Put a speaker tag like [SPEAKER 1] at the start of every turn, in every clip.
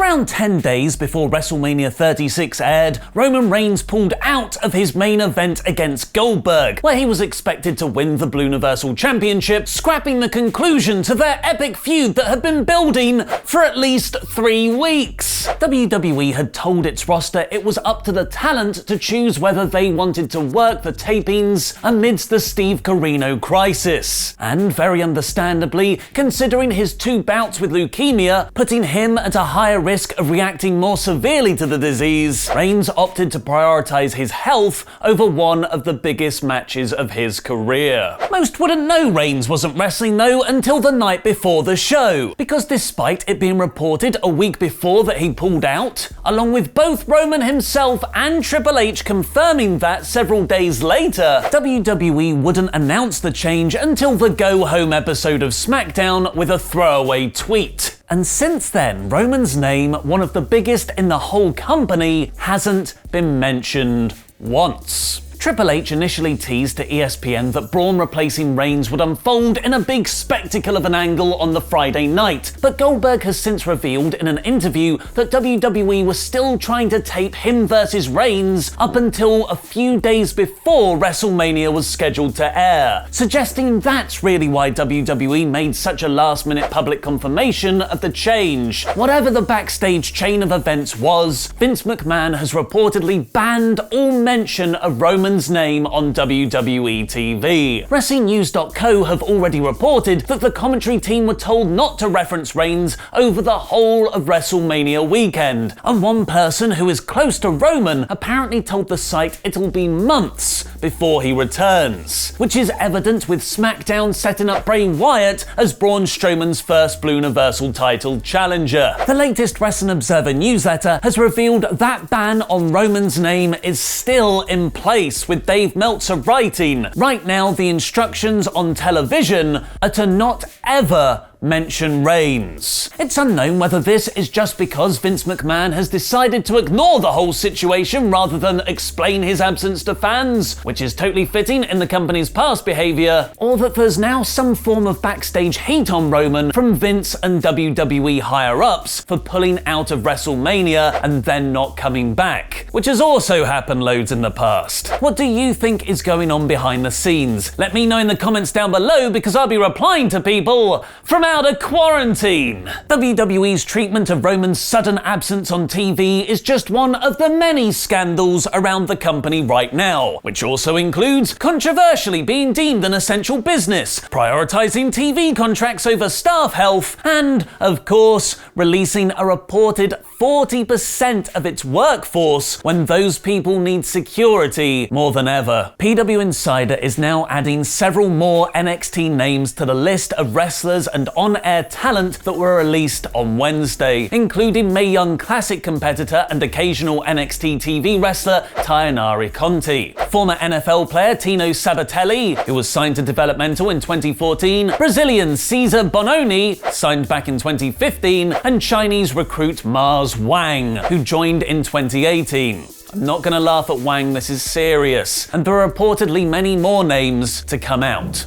[SPEAKER 1] Around 10 days before WrestleMania 36 aired, Roman Reigns pulled out of his main event against Goldberg, where he was expected to win the Blue Universal Championship, scrapping the conclusion to their epic feud that had been building for at least 3 weeks. WWE had told its roster it was up to the talent to choose whether they wanted to work the tapings amidst the Steve Corino crisis. And very understandably, considering his 2 bouts with leukemia, putting him at a higher risk of reacting more severely to the disease, Reigns opted to prioritize his health over one of the biggest matches of his career. Most wouldn't know Reigns wasn't wrestling though until the night before the show, because despite it being reported a week before that he pulled out, along with both Roman himself and Triple H confirming that several days later, WWE wouldn't announce the change until the go-home episode of SmackDown with a throwaway tweet. And since then, Roman's name, one of the biggest in the whole company, hasn't been mentioned once. Triple H initially teased to ESPN that Braun replacing Reigns would unfold in a big spectacle of an angle on the Friday night, but Goldberg has since revealed in an interview that WWE was still trying to tape him versus Reigns up until a few days before WrestleMania was scheduled to air, suggesting that's really why WWE made such a last-minute public confirmation of the change. Whatever the Backstage chain of events was, Vince McMahon has reportedly banned all mention of Roman's name on WWE TV. WrestlingNews.co have already reported that the commentary team were told not to reference Reigns over the whole of WrestleMania weekend, and one person who is close to Roman apparently told the site it'll be months before he returns, which is evident with SmackDown setting up Bray Wyatt as Braun Strowman's first Blue Universal title challenger. The latest Wrestling Observer newsletter has revealed that ban on Roman's name is still in place, with Dave Meltzer writing, "Right now the instructions on television are to not ever mention Reigns." It's unknown whether this is just because Vince McMahon has decided to ignore the whole situation rather than explain his absence to fans, which is totally fitting in the company's past behavior, or that there's now some form of backstage hate on Roman from Vince and WWE higher-ups for pulling out of WrestleMania and then not coming back, which has also happened loads in the past. What do you think is going on behind the scenes? Let me know in the comments down below, because I'll be replying to people from out of quarantine. WWE's treatment of Roman's sudden absence on TV is just one of the many scandals around the company right now, which also includes controversially being deemed an essential business, prioritizing TV contracts over staff health, and, of course, releasing a reported 40% of its workforce when those people need security more than ever. PW Insider is now adding several more NXT names to the list of wrestlers and on-air talent that were released on Wednesday, including Mae Young Classic competitor and occasional NXT TV wrestler Tainari Conti, former NFL player Tino Sabatelli, who was signed to developmental in 2014, Brazilian Cesar Bononi, signed back in 2015, and Chinese recruit Mars Wang, who joined in 2018. I'm not gonna laugh at Wang, this is serious, and there are reportedly many more names to come out.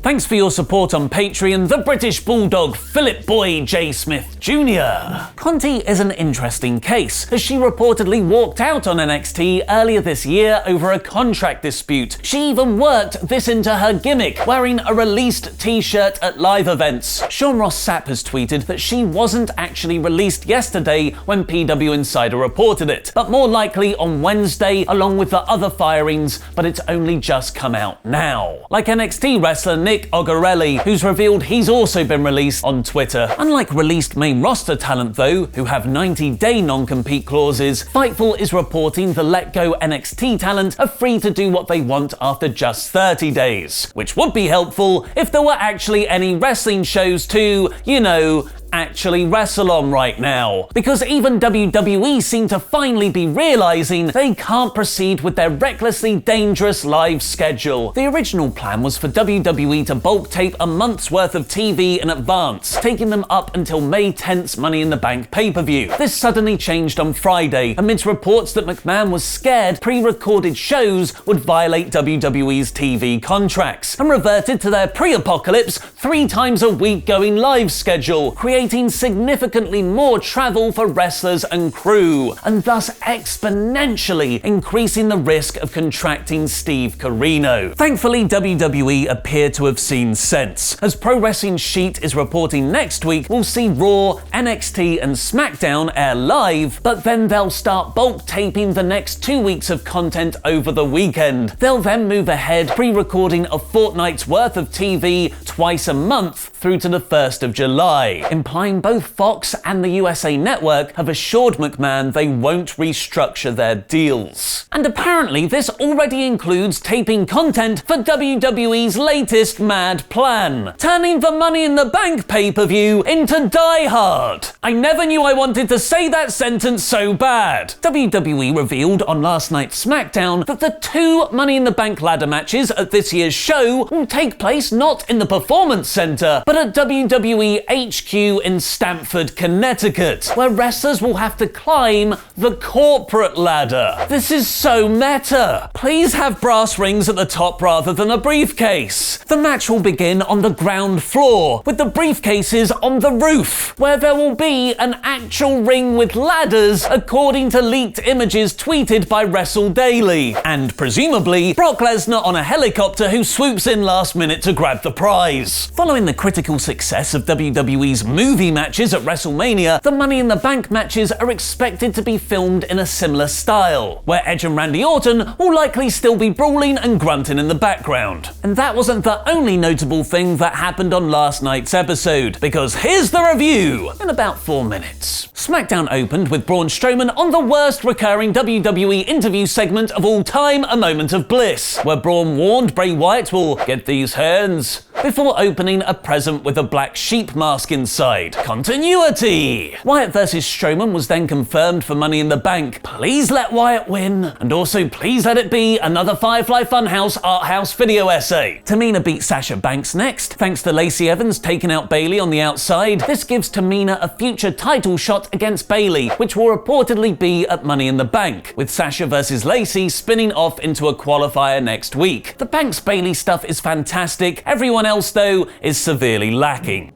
[SPEAKER 1] Thanks for your support on Patreon, the British Bulldog Philip Boy J. Smith Jr. Conti is an interesting case, as she reportedly walked out on NXT earlier this year over a contract dispute. She even worked this into her gimmick, wearing a released t-shirt at live events. Sean Ross Sapp has tweeted that she wasn't actually released yesterday when PW Insider reported it, but more likely on Wednesday along with the other firings, but it's only just come out now. Like NXT wrestler Nick Ogarelli, who's revealed he's also been released on Twitter. Unlike released main roster talent though, who have 90-day non-compete clauses, Fightful is reporting the let go NXT talent are free to do what they want after just 30 days, which would be helpful if there were actually any wrestling shows to, you know, actually wrestle on right now, because even WWE seem to finally be realizing they can't proceed with their recklessly dangerous live schedule. The original plan was for WWE to bulk tape a month's worth of TV in advance, taking them up until May 10th's Money in the Bank pay-per-view. This suddenly changed on Friday, amidst reports that McMahon was scared pre-recorded shows would violate WWE's TV contracts, and reverted to their pre-apocalypse 3 times a week going live schedule, creating creating significantly more travel for wrestlers and crew, and thus exponentially increasing the risk of contracting Steve Corino. Thankfully, WWE appear to have seen sense. As Pro Wrestling Sheet is reporting next week, we'll see Raw, NXT, and SmackDown air live, but then they'll start bulk taping the next 2 weeks of content over the weekend. They'll then move ahead, pre-recording a fortnight's worth of TV twice a month through to the 1st of July, implying both Fox and the USA Network have assured McMahon they won't restructure their deals. And apparently this already includes taping content for WWE's latest mad plan, turning the Money in the Bank pay-per-view into Die Hard. I never knew I wanted to say that sentence so bad. WWE revealed on last night's SmackDown that the 2 Money in the Bank ladder matches at this year's show will take place not in the Performance Center, but at WWE HQ in Stamford, Connecticut, where wrestlers will have to climb the corporate ladder. This is so meta. Please have brass rings at the top rather than a briefcase. The match will begin on the ground floor, with the briefcases on the roof, where there will be an actual ring with ladders, according to leaked images tweeted by WrestleDaily, and presumably Brock Lesnar on a helicopter who swoops in last minute to grab the prize. Following the critical success of WWE's movie matches at WrestleMania, the Money in the Bank matches are expected to be filmed in a similar style, where Edge and Randy Orton will likely still be brawling and grunting in the background. And that wasn't the only notable thing that happened on last night's episode, because here's the review in about 4 minutes. SmackDown opened with Braun Strowman on the worst recurring WWE interview segment of all time, A Moment of Bliss, where Braun warned Bray Wyatt will get these hands, before opening a present with a black sheep mask inside. Continuity! Wyatt vs Strowman was then confirmed for Money in the Bank. Please let Wyatt win, and also please let it be another Firefly Funhouse art house video essay. Tamina beat Sasha Banks next, thanks to Lacey Evans taking out Bayley on the outside. This gives Tamina a future title shot against Bayley, which will reportedly be at Money in the Bank, with Sasha vs Lacey spinning off into a qualifier next week. The Banks-Bayley stuff is fantastic. Everyone else, though, is severely lacking.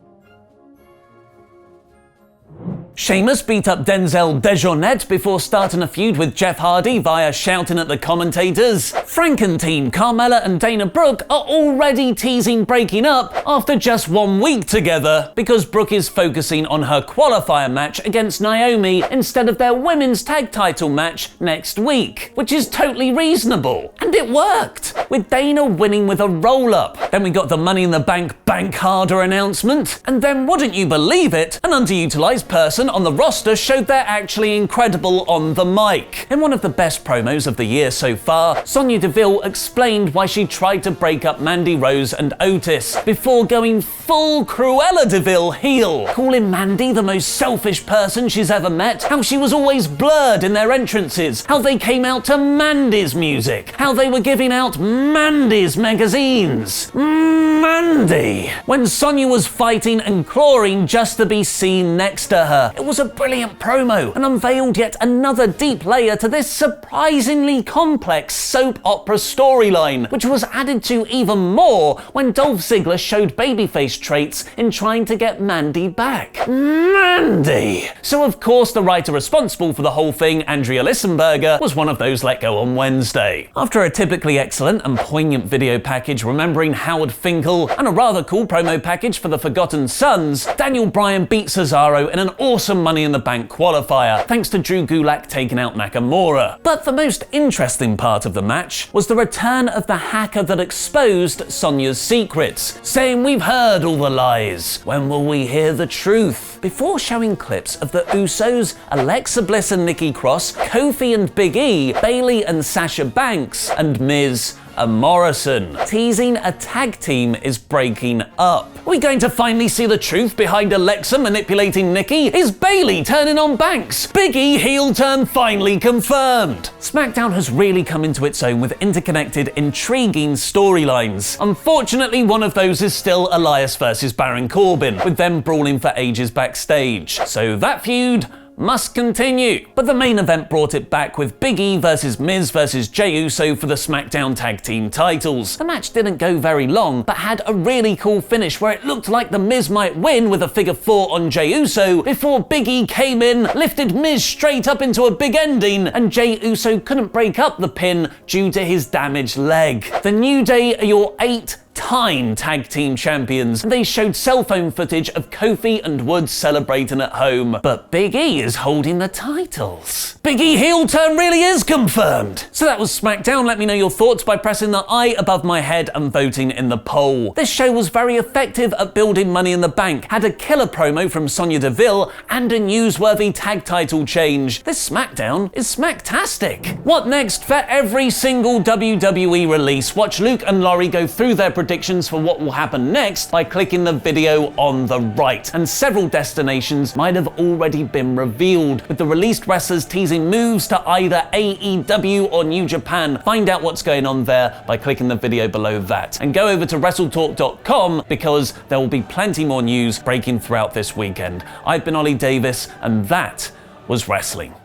[SPEAKER 1] Sheamus beat up Denzel Dejournette before starting a feud with Jeff Hardy via shouting at the commentators. Frankentine, Carmella and Dana Brooke are already teasing breaking up after just 1 week together, because Brooke is focusing on her qualifier match against Naomi instead of their women's tag title match next week, which is totally reasonable. And it worked, with Dana winning with a roll-up. Then we got the Money in the Bank Bank Harder announcement, and then wouldn't you believe it, an underutilized person on the roster showed they're actually incredible on the mic. In one of the best promos of the year so far, Sonya Deville explained why she tried to break up Mandy Rose and Otis, before going full Cruella Deville heel, calling Mandy the most selfish person she's ever met, how she was always blurred in their entrances, how they came out to Mandy's music, how they were giving out Mandy's magazines. Mandy! When Sonya was fighting and clawing just to be seen next to her. It was a brilliant promo and unveiled yet another deep layer to this surprisingly complex soap opera storyline, which was added to even more when Dolph Ziggler showed babyface traits in trying to get Mandy back. Mandy! So of course the writer responsible for the whole thing, Andrea Lissenberger, was one of those let go on Wednesday. After a typically excellent and poignant video package remembering Howard Finkel and a rather cool promo package for the Forgotten Sons, Daniel Bryan beat Cesaro in an awesome Money in the Bank qualifier, thanks to Drew Gulak taking out Nakamura. But the most interesting part of the match was the return of the hacker that exposed Sonya's secrets, saying we've heard all the lies, when will we hear the truth? Before showing clips of the Usos, Alexa Bliss and Nikki Cross, Kofi and Big E, Bayley and Sasha Banks, and Miz and Morrison, teasing a tag team is breaking up. Are we going to finally see the truth behind Alexa manipulating Nikki? Is Bayley turning on Banks? Big E heel turn finally confirmed. SmackDown has really come into its own with interconnected, intriguing storylines. Unfortunately, one of those is still Elias versus Baron Corbin, with them brawling for ages backstage. So that feud must continue. But the main event brought it back with Big E versus Miz versus Jey Uso for the SmackDown Tag Team titles. The match didn't go very long, but had a really cool finish where it looked like the Miz might win with a figure 4 on Jey Uso before Big E came in, lifted Miz straight up into a big ending, and Jey Uso couldn't break up the pin due to his damaged leg. The New Day are your 8-time tag team champions, and they showed cell phone footage of Kofi and Woods celebrating at home. But Big E is holding the titles. Big E heel turn really is confirmed. So that was SmackDown. Let me know your thoughts by pressing the I above my head and voting in the poll. This show was very effective at building Money in the Bank, had a killer promo from Sonya Deville, and a newsworthy tag title change. This SmackDown is smacktastic. What next? For every single WWE release, watch Luke and Laurie go through their predictions for what will happen next by clicking the video on the right. And several destinations might have already been revealed, with the released wrestlers teasing moves to either AEW or New Japan. Find out what's going on there by clicking the video below that. And go over to WrestleTalk.com because there will be plenty more news breaking throughout this weekend. I've been Ollie Davis, and that was wrestling.